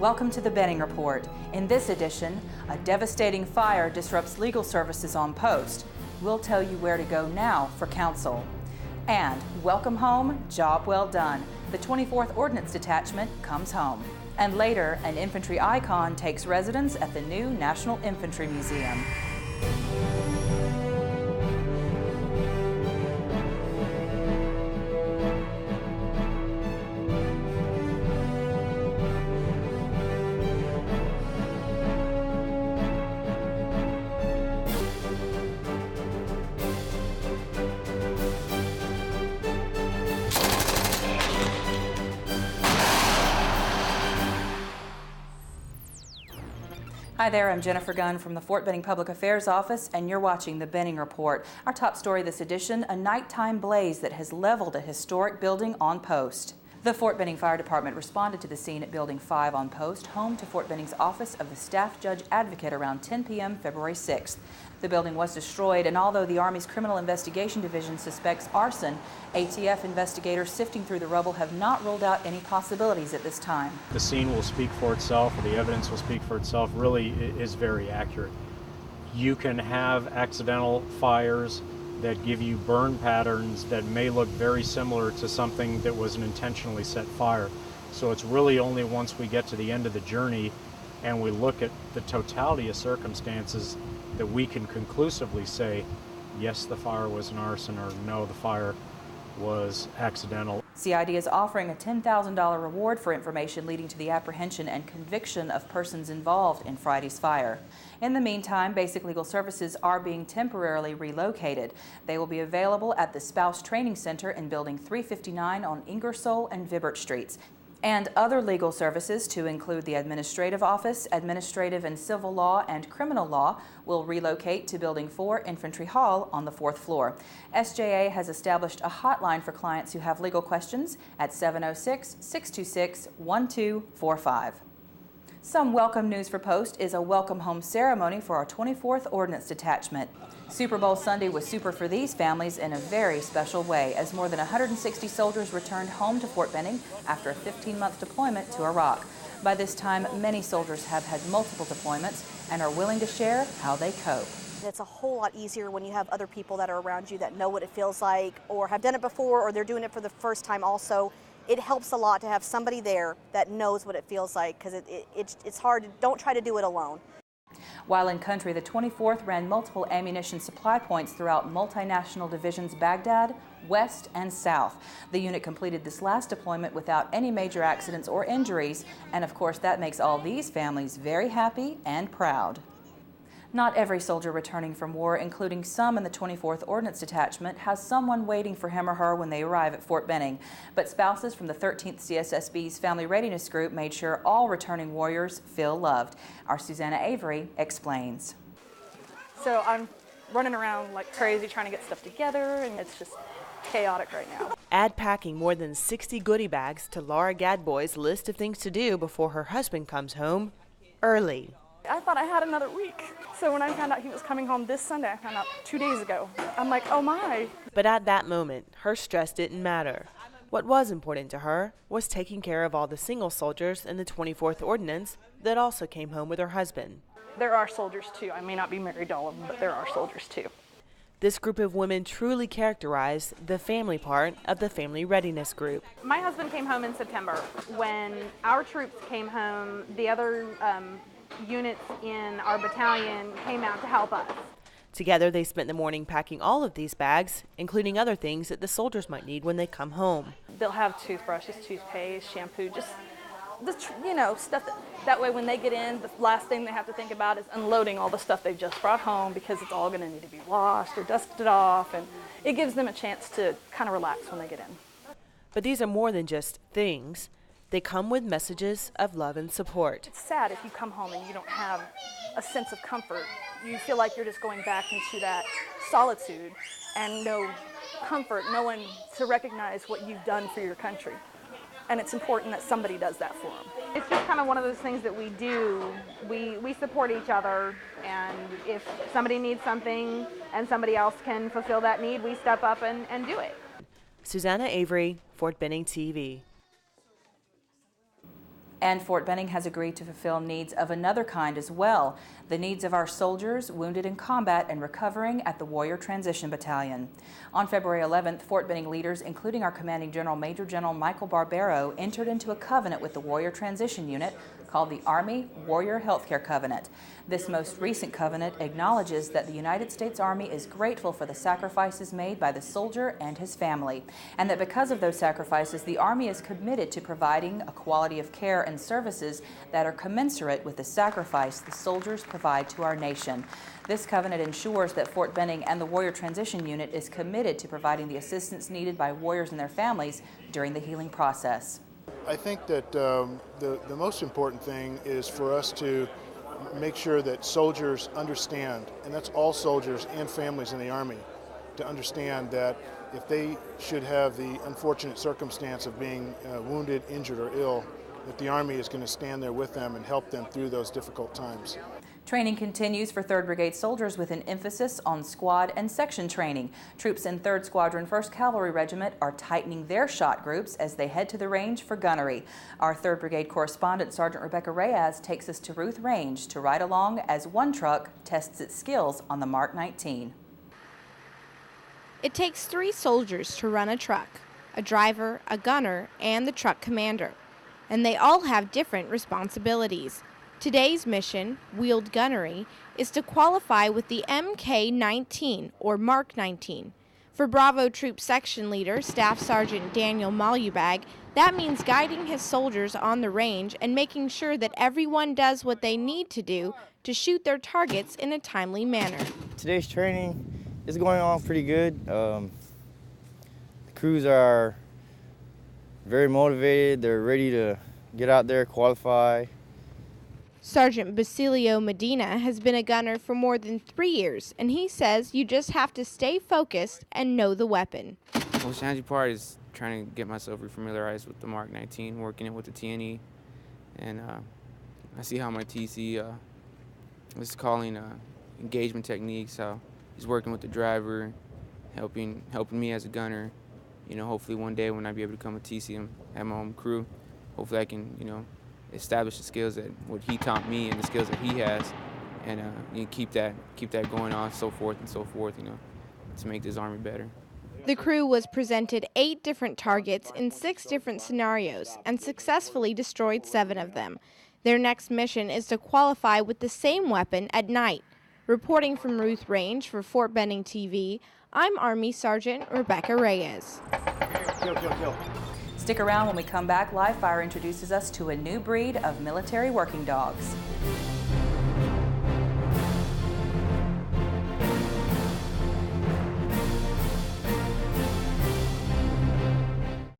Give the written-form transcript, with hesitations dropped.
Welcome to the Benning Report. In this edition, a devastating fire disrupts legal services on post. We'll tell you where to go now for counsel. And welcome home, job well done. The 24th Ordnance Detachment comes home. And later, an infantry icon takes residence at the new National Infantry Museum. Hi there, I'm Jennifer Gunn from the Fort Benning Public Affairs Office, and you're watching the Benning Report. Our top story this edition, a nighttime blaze that has leveled a historic building on post. The Fort Benning Fire Department responded to the scene at Building 5 on post, home to Fort Benning's Office of the Staff Judge Advocate, around 10 p.m. February 6th. The building was destroyed, and although the Army's Criminal Investigation Division suspects arson, ATF investigators sifting through the rubble have not ruled out any possibilities at this time. The scene will speak for itself, or the evidence will speak for itself, really is very accurate. You can have accidental fires that give you burn patterns that may look very similar to something that was an intentionally set fire. So it's really only once we get to the end of the journey and we look at the totality of circumstances that we can conclusively say, yes, the fire was an arson, or no, the fire was accidental. CID is offering a $10,000 reward for information leading to the apprehension and conviction of persons involved in Friday's fire. In the meantime, basic legal services are being temporarily relocated. They will be available at the Spouse Training Center in Building 359 on Ingersoll and Vibert Streets. And other legal services, to include the Administrative Office, Administrative and Civil Law, and Criminal Law, will relocate to Building 4, Infantry Hall, on the 4th floor. SJA has established a hotline for clients who have legal questions at 706-626-1245. Some welcome news for Post is a welcome home ceremony for our 24th Ordnance Detachment. Super Bowl Sunday was super for these families in a very special way, as more than 160 soldiers returned home to Fort Benning after a 15-month deployment to Iraq. By this time, many soldiers have had multiple deployments and are willing to share how they cope. It's a whole lot easier when you have other people that are around you that know what it feels like, or have done it before, or they're doing it for the first time also. It helps a lot to have somebody there that knows what it feels like, because it's hard. Don't try to do it alone. While in country, the 24th ran multiple ammunition supply points throughout multinational divisions Baghdad, West, and South. The unit completed this last deployment without any major accidents or injuries, and of course that makes all these families very happy and proud. Not every soldier returning from war, including some in the 24th Ordnance Detachment, has someone waiting for him or her when they arrive at Fort Benning. But spouses from the 13th CSSB's Family Readiness Group made sure all returning warriors feel loved. Our Susanna Avery explains. So I'm running around like crazy trying to get stuff together, and it's just chaotic right now. Add packing more than 60 goodie bags to Laura Gadboy's list of things to do before her husband comes home early. I thought I had another week. So when I found out he was coming home this Sunday, I found out 2 days ago. I'm like, oh my. But at that moment, her stress didn't matter. What was important to her was taking care of all the single soldiers in the 24th Ordnance that also came home with her husband. There are soldiers too. I may not be married to all of them, but there are soldiers too. This group of women truly characterize the family part of the Family Readiness Group. My husband came home in September. When our troops came home, the other units in our battalion came out to help us. Together, they spent the morning packing all of these bags, including other things that the soldiers might need when they come home. They'll have toothbrushes, toothpaste, shampoo, just stuff that way when they get in, the last thing they have to think about is unloading all the stuff they've just brought home, because it's all going to need to be washed or dusted off, and it gives them a chance to kind of relax when they get in. But these are more than just things. They come with messages of love and support. It's sad if you come home and you don't have a sense of comfort. You feel like you're just going back into that solitude and no comfort, no one to recognize what you've done for your country. And it's important that somebody does that for them. It's just kind of one of those things that we do. We support each other, and if somebody needs something and somebody else can fulfill that need, we step up and do it. Susanna Avery, Fort Benning TV. And Fort Benning has agreed to fulfill needs of another kind as well, the needs of our soldiers wounded in combat and recovering at the Warrior Transition Battalion. On February 11th, Fort Benning leaders, including our commanding general, Major General Michael Barbero, entered into a covenant with the Warrior Transition Unit called the Army Warrior Healthcare Covenant. This most recent covenant acknowledges that the United States Army is grateful for the sacrifices made by the soldier and his family, and that because of those sacrifices, the Army is committed to providing a quality of care and services that are commensurate with the sacrifice the soldiers provide to our nation. This covenant ensures that Fort Benning and the Warrior Transition Unit is committed to providing the assistance needed by warriors and their families during the healing process. I think that the most important thing is for us to make sure that soldiers understand, and that's all soldiers and families in the Army, to understand that if they should have the unfortunate circumstance of being wounded, injured, or ill, that the Army is going to stand there with them and help them through those difficult times. Training continues for 3rd Brigade soldiers with an emphasis on squad and section training. Troops in 3rd Squadron 1st Cavalry Regiment are tightening their shot groups as they head to the range for gunnery. Our 3rd Brigade correspondent, Sergeant Rebecca Reyes, takes us to Ruth Range to ride along as one truck tests its skills on the Mark 19. It takes 3 soldiers to run a truck, a driver, a gunner, and the truck commander. And they all have different responsibilities. Today's mission, Wheeled Gunnery, is to qualify with the MK-19 or Mark 19. For Bravo Troop Section Leader, Staff Sergeant Daniel Malubag, that means guiding his soldiers on the range and making sure that everyone does what they need to do to shoot their targets in a timely manner. Today's training is going on pretty good. The crews are very motivated. They're ready to get out there, qualify. Sergeant Basilio Medina has been a gunner for more than 3 years, and he says you just have to stay focused and know the weapon. The most challenging part is trying to get myself refamiliarized with the Mark 19, working it with the TNE, and I see how my TC was calling engagement techniques, how he's working with the driver, helping me as a gunner. You know, hopefully one day when I be able to become a TC and have my own crew, hopefully I can, you know, establish the skills that what he taught me and the skills that he has, and you know, keep that going on, so forth and so forth, you know, to make this Army better. The crew was presented 8 different targets in 6 different scenarios and successfully destroyed 7 of them. Their next mission is to qualify with the same weapon at night. Reporting from Ruth Range for Fort Benning TV, I'm Army Sergeant Rebecca Reyes. Kill. Stick around when we come back. Live Fire introduces us to a new breed of military working dogs.